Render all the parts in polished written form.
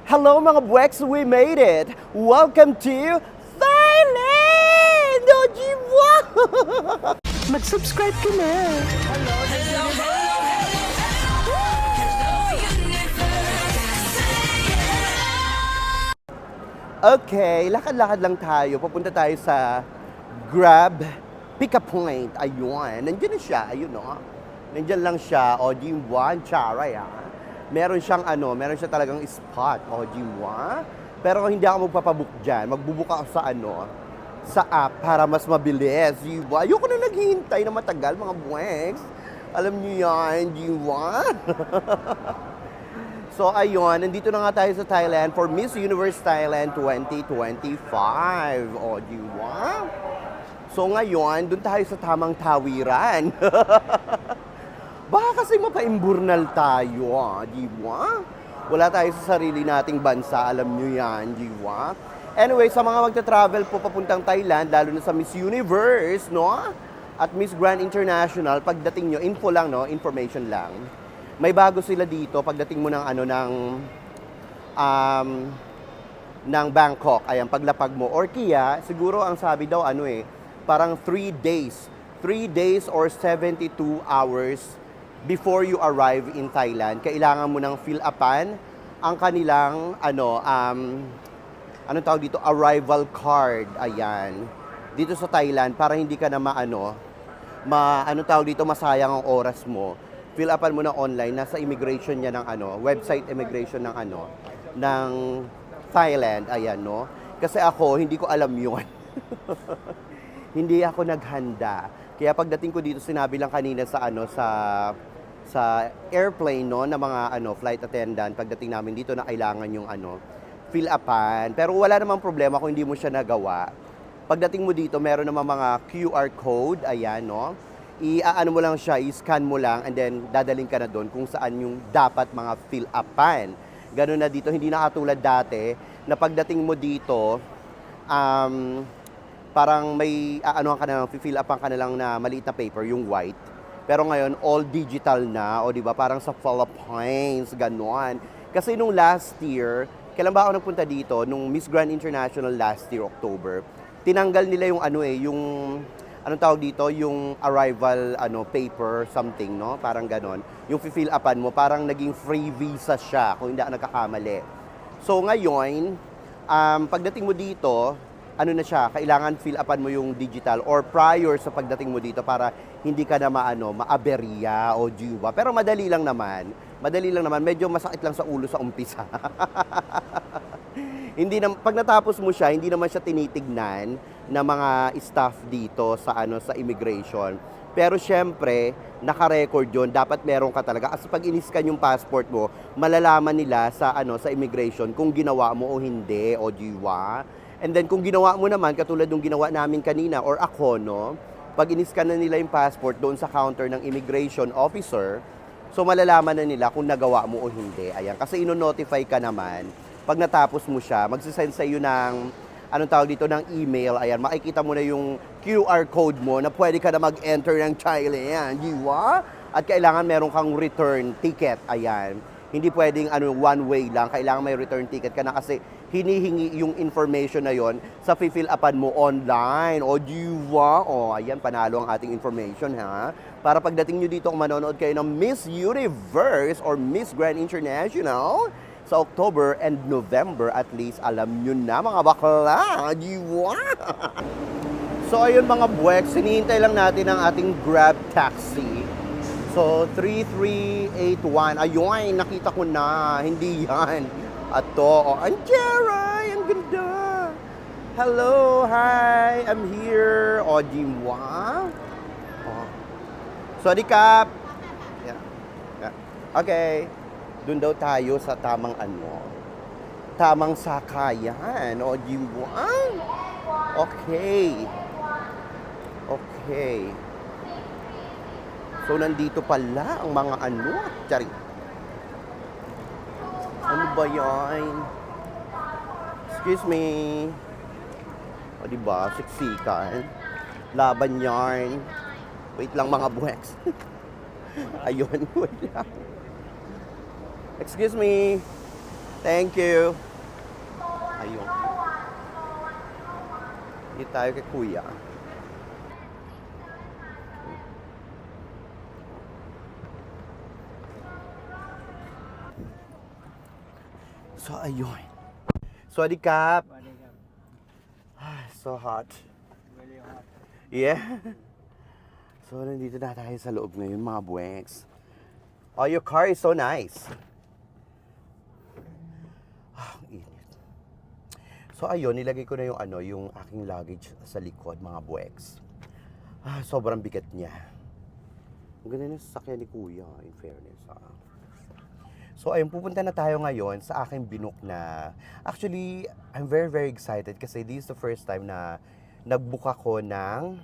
Hello mga buweks, we made it! Welcome to Thailand! Ojiwa! Mag-subscribe ka na! Okay, lakad-lakad lang tayo. Papunta tayo sa Grab Pick-up Point. Ayun, nandiyan na siya. Ayun, no? Nandiyan lang siya. Ojiwa, Charay, ha? Meron siyang meron siya talagang spot. Ojiwa. Pero hindi ako magpapabook dyan. Magbubuka ako sa app para mas mabilis. Jiwa. Ayoko na naghihintay na matagal, mga buweks. Alam niyo yan, Jiwa. So, ayun, nandito na nga tayo sa Thailand for Miss Universe Thailand 2025. O, Jiwa. So, ngayon, dun tayo sa tamang tawiran. Baka kasi mapaimburnal tayo, Jiwa. Wala tayo sa sarili nating bansa, alam nyo yan, Jiwa. Anyway, sa mga magta-travel po papuntang Thailand, lalo na sa Miss Universe, no? At Miss Grand International, pagdating nyo, info lang, no? Information lang. May bago sila dito pagdating mo ng Bangkok. Ayan, paglapag mo. Or kaya, siguro ang sabi daw, parang 3 days. 3 days or 72 hours before you arrive in Thailand. Kailangan mo nang fill upan ang kanilang, anong tawag dito? Arrival card. Ayan. Dito sa Thailand, para hindi ka na masayang ang oras mo. Fill upan mo na online, nasa immigration niya ng website immigration ng Thailand, ayan, no? Kasi ako, hindi ko alam yun. Hindi ako naghanda. Kaya pagdating ko dito, sinabi lang kanina sa airplane, no, na mga flight attendant, pagdating namin dito na kailangan yung fill upan. Pero wala namang problema kung hindi mo siya nagawa. Pagdating mo dito, meron namang mga QR code, ayan, no? Mo lang siya, i-scan mo lang, and then dadaling ka na doon kung saan yung dapat mga fill upan. Ganun na dito, hindi na katulad dati na pagdating mo dito, parang may fill upan ka na lang na maliit na paper, yung white. Pero ngayon, all digital na, o di ba? Parang sa Philippines, ganon. Kasi nung last year, kailan ba ako nagpunta dito? Nung Miss Grand International last year, October, tinanggal nila yung yung arrival paper something, no? Parang ganon. Yung fill upan mo, parang naging free visa siya kung hindi ako nagkakamali. So ngayon, pagdating mo dito, na siya, kailangan fill upan mo yung digital or prior sa pagdating mo dito para hindi ka na maaberya o jiwa. Pero madali lang naman. Medyo masakit lang sa ulo sa umpisa. Pag natapos mo siya, hindi naman siya tinitignan ng mga staff dito sa immigration. Pero syempre, naka-record 'yon, dapat meron ka talaga. Kasi pag in-scan yung passport mo, malalaman nila sa immigration kung ginawa mo o hindi, o jiwa. And then kung ginawa mo naman, katulad ng ginawa namin kanina or ako, no, pag in-scan na nila yung passport doon sa counter ng immigration officer, so malalaman na nila kung nagawa mo o hindi. Ayan, kasi ino-notify ka naman. Pag natapos mo siya, magsisend sa iyo ng ng email. Ayan, makikita mo na yung QR code mo na pwede ka na mag-enter ng Thailand, jiwa. At kailangan meron kang return ticket. Ayan. Hindi pwedeng one way lang. Kailangan may return ticket ka na kasi hinihingi yung information na yon sa fill upan mo online. O jiwa. O, ayan, panalo ang ating information, ha? Para pagdating nyo dito, kung manonood kayo ng Miss Universe or Miss Grand International, sa October and November, at least alam nyo na, mga bakla. Jiwa! So, ayun mga buwek, sinihintay lang natin ang ating Grab taxi. So, 3381. Ayun, nakita ko na. Hindi yan. At to, Angela, ang ganda. Hello, hi, I'm here. O, jiwa. Sorry, Kap. Yeah. Okay. Doon daw tayo sa tamang sakayan. O, jiwa. Okay. So, nandito pala ang mga Tsari. Ano ba yan? Excuse me. O, diba? Siksikan. Laban yarn. Wait lang mga buweks. Ayun, wait lang. Excuse me. Thank you. Ayun. Dito tayo kay Kuya. So, ayun. Sorry, Cap. So hot. Really hot. Yeah. So, nandito na tayo sa loob ngayon, mga buweks. Oh, your car is so nice. Ah, ang init. So, ayun, nilagay ko na yung yung aking luggage sa likod, mga buweks. Ah, sobrang bigat niya. Ang ganda ng sasakyan ni Kuya, in fairness. So, ayun, pupunta na tayo ngayon sa aking binook na... Actually, I'm very, very excited kasi this is the first time na nag-book ako ng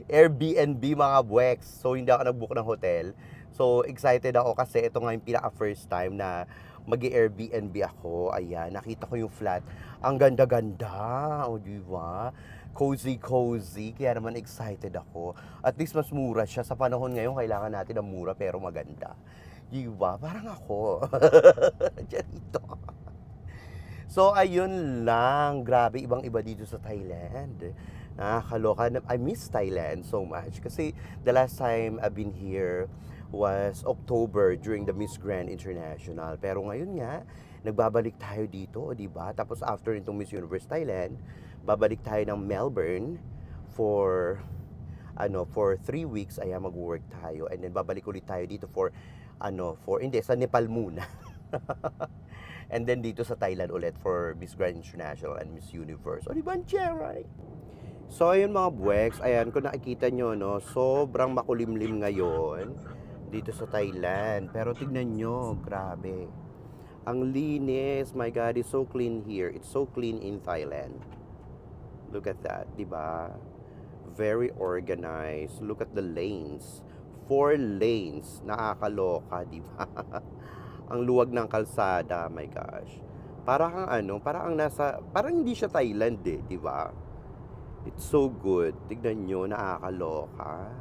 Airbnb, mga buweks. So, hindi ako nag-book ng hotel. So, excited ako kasi ito nga yung pinaka-first time na mag-Airbnb ako. Ayan, nakita ko yung flat. Ang ganda-ganda. O, di ba? Cozy-cozy. Kaya naman excited ako. At least mas mura siya. Sa panahon ngayon, kailangan natin ng mura pero maganda. Di ba? Parang ako. Dito. So, ayun lang. Grabe, ibang-iba dito sa Thailand. Nakakaloka. I miss Thailand so much. Kasi the last time I've been here was October during the Miss Grand International. Pero ngayon nga, nagbabalik tayo dito, di ba? Tapos after nitong Miss Universe Thailand, babalik tayo ng Melbourne for 3 weeks. Ayan, mag-work tayo. And then babalik ulit tayo dito sa Nepal muna. And then dito sa Thailand ulit for Miss Grand International and Miss Universe. O, di ba, right? So, ayun mga buweks, ayan, kung nakikita nyo, no, sobrang makulimlim ngayon dito sa Thailand. Pero tignan nyo, grabe. Ang linis, my God, it's so clean here. It's so clean in Thailand. Look at that, di ba? Very organized. Look at the lanes. 4 lanes. Nakakaloka, di ba? Ang luwag ng kalsada, my gosh. Parang hindi siya Thailand di ba? It's so good. Tignan nyo, nakakaloka.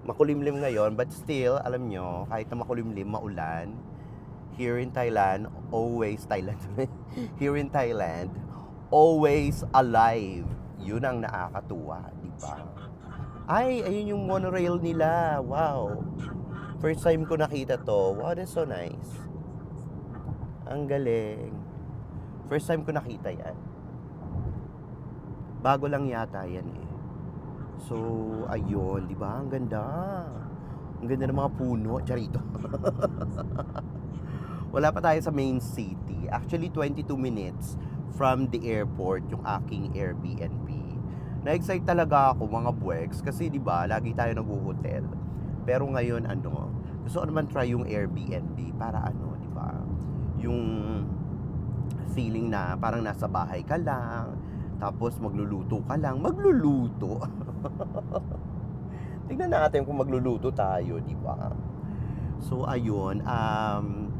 Makulimlim ngayon, but still, alam nyo, kahit na makulimlim, maulan, here in Thailand, here in Thailand, always alive. Yun ang nakakatuwa, di ba? Ay, ayun yung monorail nila. Wow. First time ko nakita to. Wow, that's so nice. Ang galing. First time ko nakita yan. Bago lang yata yan eh. So, ayun, di ba? Ang ganda. Ang ganda ng mga puno. Charito. Wala pa tayo sa main city. Actually, 22 minutes from the airport yung aking Airbnb. Na-excite talaga ako, mga buweks, kasi di ba, lagi tayo nag-hotel. Pero ngayon, gusto ko naman try yung Airbnb para di ba? Yung feeling na parang nasa bahay ka lang, tapos magluluto ka lang. Magluluto. Tingnan natin kung magluluto tayo, di ba? So, ayun.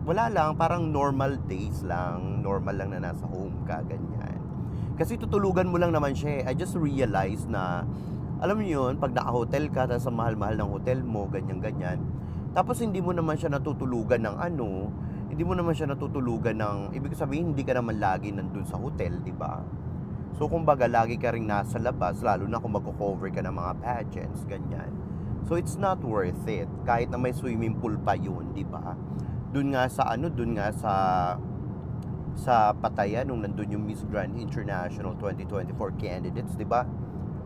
Wala lang, parang normal days lang. Normal lang na nasa home ka, ganyan. Kasi tutulugan mo lang naman siya. I just realized na, alam niyo yun, pag naka-hotel ka, tapos sa mahal-mahal ng hotel mo, ganyan-ganyan. Tapos hindi mo naman siya natutulugan ng hindi mo naman siya natutulugan ng, ibig sabihin, hindi ka naman lagi nandun sa hotel, di ba? So, kumbaga, lagi ka ring nasa labas, lalo na kung magko-cover ka ng mga pageants, ganyan. So, it's not worth it. Kahit na may swimming pool pa yun, di ba? Doon nga sa Pattaya, nung nandun yung Miss Grand International 2024 candidates, di ba?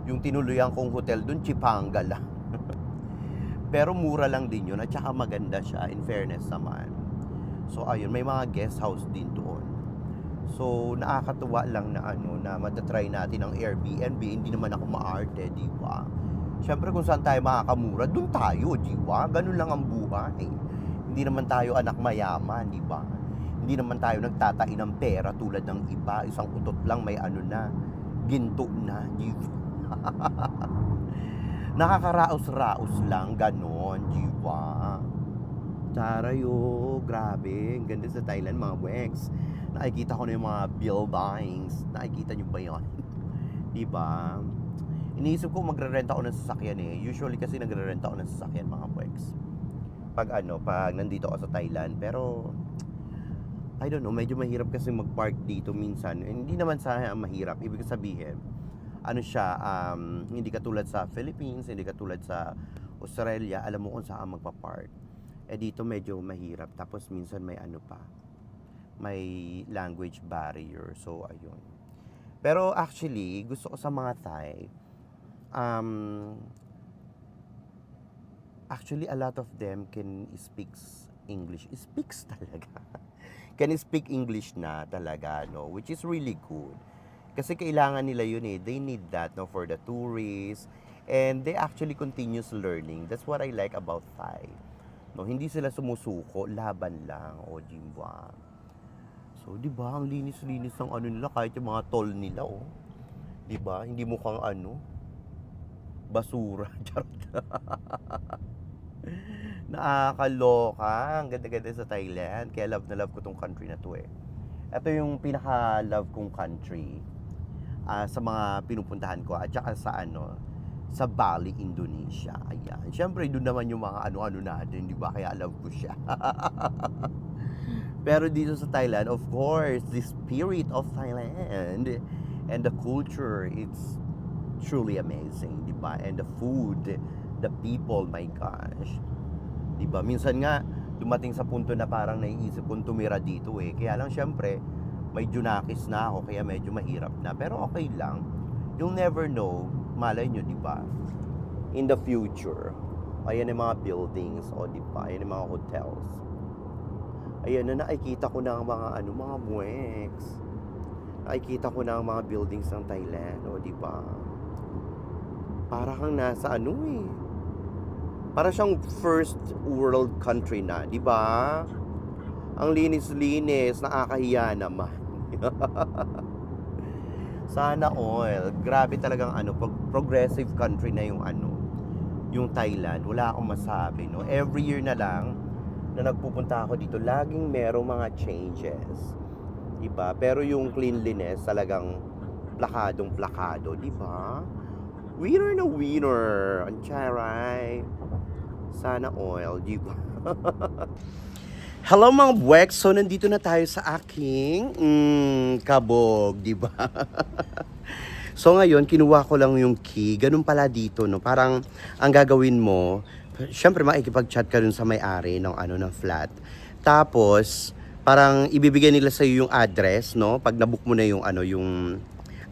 Yung tinuluyan kong hotel doon, Chipanga lang. Pero mura lang din yun, at saka maganda siya, in fairness naman. So, ayun, may mga guest house din doon. So, nakakatuwa lang na na matatry natin ang Airbnb. Hindi naman ako maarte, di ba? Siyempre, kung saan tayo makakamura, doon tayo, di ba? Ganun lang ang buhay. Hindi naman tayo anak mayaman, di ba? Hindi naman tayo nagtatain ng pera tulad ng iba. Isang utot lang may ginto na, di ba? Nakakaraos-raos lang, ganon, di ba? Tarayo, grabe. Ang ganda sa Thailand, mga weeks. Nakikita ko na yung mga buildings. Nakikita nyo ba yun? Diba? Iniisip ko magre-rent ako ng sasakyan eh. Usually kasi nagre-rent ako ng sasakyan, mga weeks. pag nandito ako sa Thailand. Pero I don't know, medyo mahirap kasi mag-park dito minsan. Hindi naman sa mahirap, ibig sabihin ano siya, hindi katulad sa Philippines, hindi katulad sa Australia, alam mo kung saan magpa-park. Dito medyo mahirap, tapos minsan may ano pa, may language barrier, so ayun. Pero actually, gusto ko sa mga Thai, actually a lot of them can speaks English. Speaks talaga. Can speak English na talaga, no? Which is really good. Kasi kailangan nila yun eh. They need that, no? For the tourists. And they actually continuous learning. That's what I like about Thai. No, hindi sila sumusuko, laban lang. O, Jimba. So, di ba, ang linis-linis ng ano nila, kahit yung mga toll nila, oh. Di ba? Hindi mukhang ano, basura. Charot. Nakakaloka. Ang ganda-ganda sa Thailand. Kaya love na love ko tong country na to eh. Ito yung pinaka-love kong country sa mga pinupuntahan ko at saka sa ano, sa Bali, Indonesia. Ayan. Siyempre, doon naman yung mga ano-ano natin, di ba? Kaya love ko siya. Pero dito sa Thailand, of course, the spirit of Thailand and the culture, it's truly amazing, di ba? And the food, the people, my gosh. Di ba? Minsan nga, dumating sa punto na parang naiisip kong tumira dito eh. Kaya lang, syempre, may junakis na ako, kaya medyo mahirap na. Pero okay lang. You'll never know, malay nyo, di ba? In the future, ayan yung mga buildings, o di ba? Ayan yung mga hotels. Ayan na nakikita ko na ang mga ano, mga buweks. Nakikita ko na ang mga buildings ng Thailand, o di ba? Para kang nasa ano eh. Para siyang first world country na, di ba? Ang linis-linis, nakakahiya naman. Sana all. Grabe talagang ano, progressive country na yung ano, yung Thailand. Wala akong masabi, no? Every year na lang na nagpupunta ako dito, laging merong mga changes. Diba? Pero yung cleanliness talagang plakadong-plakado, diba? Winner na winner. Ang charay. Sana all, diba? Hello mga buweks. So, nandito na tayo sa aking kabog, diba? So, ngayon, kinuha ko lang yung key. Ganun pala dito, no? Parang, ang gagawin mo, syempre makikipag-chat ka dun sa may-ari ng ano ng flat. Tapos parang ibibigay nila sa iyo yung address, no? Pag nabook mo na yung ano yung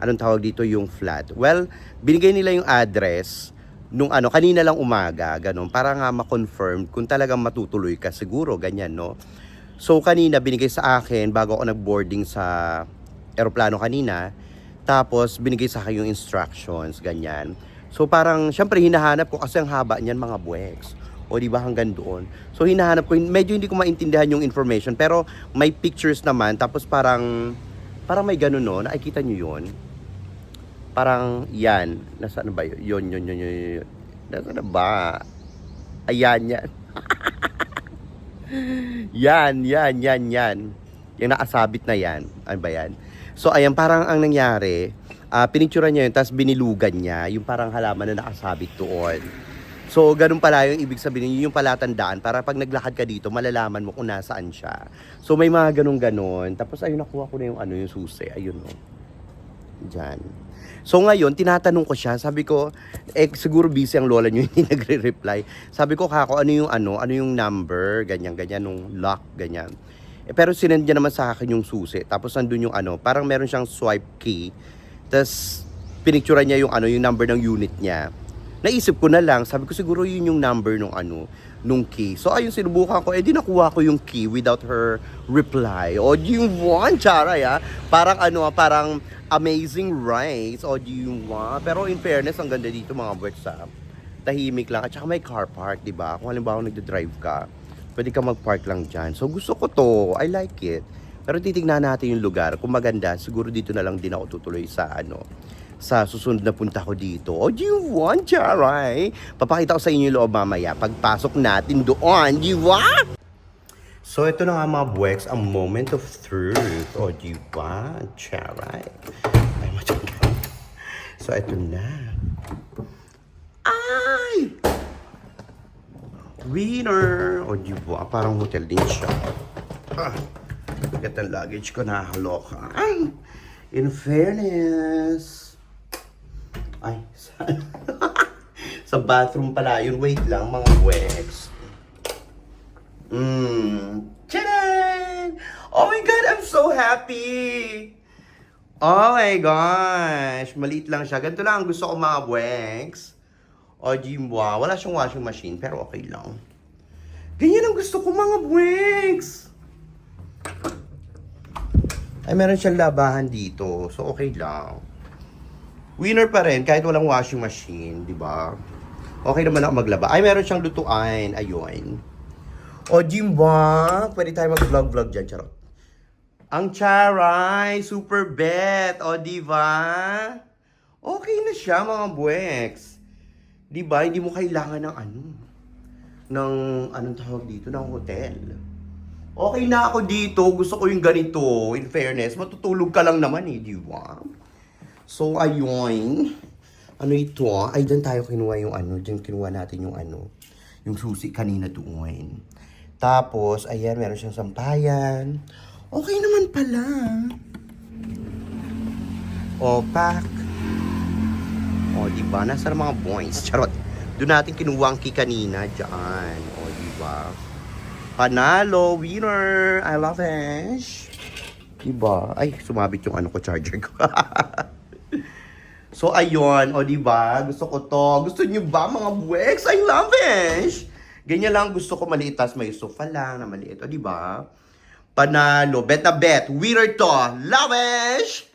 anong tawag dito yung flat. Well, binigay nila yung address nung ano kanina lang umaga, ganun, para nga ma-confirm kung talagang matutuloy ka siguro, ganyan, no? So kanina binigay sa akin bago ako nag-boarding sa eroplano kanina. Tapos binigay sa akin yung instructions, ganyan. So parang, syempre hinahanap ko kasi ang haba niyan mga buweks. O di ba hanggang doon. So hinahanap ko, medyo hindi ko maintindihan yung information, pero may pictures naman, tapos parang may ganun no, nakikita nyo yun. Parang yan, nasaan ba yun? Yun. Nasaan na ba? Ayan, yan. yan. Yung nakasabit na yan. Ano ba yan? So ayan, parang ang nangyari, pinicturean niya yun, tapos binilugan niya, yung parang halaman na nakasabit doon. So, ganun pala yung ibig sabihin, yun yung palatandaan, para pag naglakad ka dito, malalaman mo kung nasaan siya. So, may mga ganun-ganon. Tapos, ayun, nakuha ko na yung ano, yung susi. Ayun, no. Diyan. So, ngayon, tinatanong ko siya, sabi ko, siguro busy ang lola niyo, hindi nagre-reply. Sabi ko, kako, ano yung number, ganyan, nung lock, ganyan. Pero sinend niya naman sa akin yung susi. Tapos, nandun yung ano, parang meron siyang swipe key. Tapos, pinicturean niya yung number ng unit niya. Naisip ko na lang, sabi ko siguro yun yung number nung key. So ayun, sinubukan ko, di nakuha ko yung key without her reply. O do you want, Charay, parang amazing rice. O do you want? Pero in fairness, ang ganda dito mga buwets, tahimik lang. At saka may car park, diba? Kung halimbawa nagde-drive ka, pwede ka mag-park lang dyan. So gusto ko to, I like it. Pero titignan natin yung lugar. Kung maganda, siguro dito na lang din ako tutuloy sa susunod na punta ko dito. O, do you want, Charay? Papakita ko sa inyo yung loob mamaya. Pagpasok natin doon, di ba? So, ito na nga mga buweks, ang moment of truth. O, di ba, Charay? Ay, matanda. So, ito na. Ay! Winner! O, di ba? Parang hotel din siya. Bigat ang luggage ko, nakakaloka. Ay! In fairness. Ay, sa bathroom pala yun. Wait lang, mga wex. Tcharan! Oh my God, I'm so happy! Oh my gosh! Maliit lang siya. Ganito lang ang gusto ko, mga wex. O, Jimwa. Wala siyang washing machine, pero okay lang. Ganyan ang gusto ko, mga wex! Ay, meron siyang labahan dito. So, okay lang. Winner pa rin, kahit walang washing machine, di ba? Okay naman ako maglaba. Ay, meron siyang lutuan. Ayun. O, Jimba, pwede tayo mag-vlog-vlog dyan, charot. Ang charay, super bet. O, di ba? Okay na siya, mga buweks. Di ba? Hindi mo kailangan ng anong tawag dito, ng hotel. Okay na ako dito. Gusto ko yung ganito. In fairness, matutulog ka lang naman eh, di ba? So, ayun. Ano ito? Ay, dyan tayo kinuha yung Dyan kinuha natin yung yung susi kanina doon. Tapos, ayan, meron siyang sampayan. Okay naman pala. O, pack. O, di ba? Nasa mga boys. Charot. Doon natin kinuha ang key kanina. Diyan. O, di ba? Panalo, winner. I love it. Diba? Ay, sumabit yung charger ko. So, ayun. O, diba? Gusto ko to. Gusto niyo ba, mga buweks? I love it. Ganyan lang gusto ko maliit. Tas may sofa lang na maliit. O, diba? Panalo. Bet na bet. Winner to. Love it.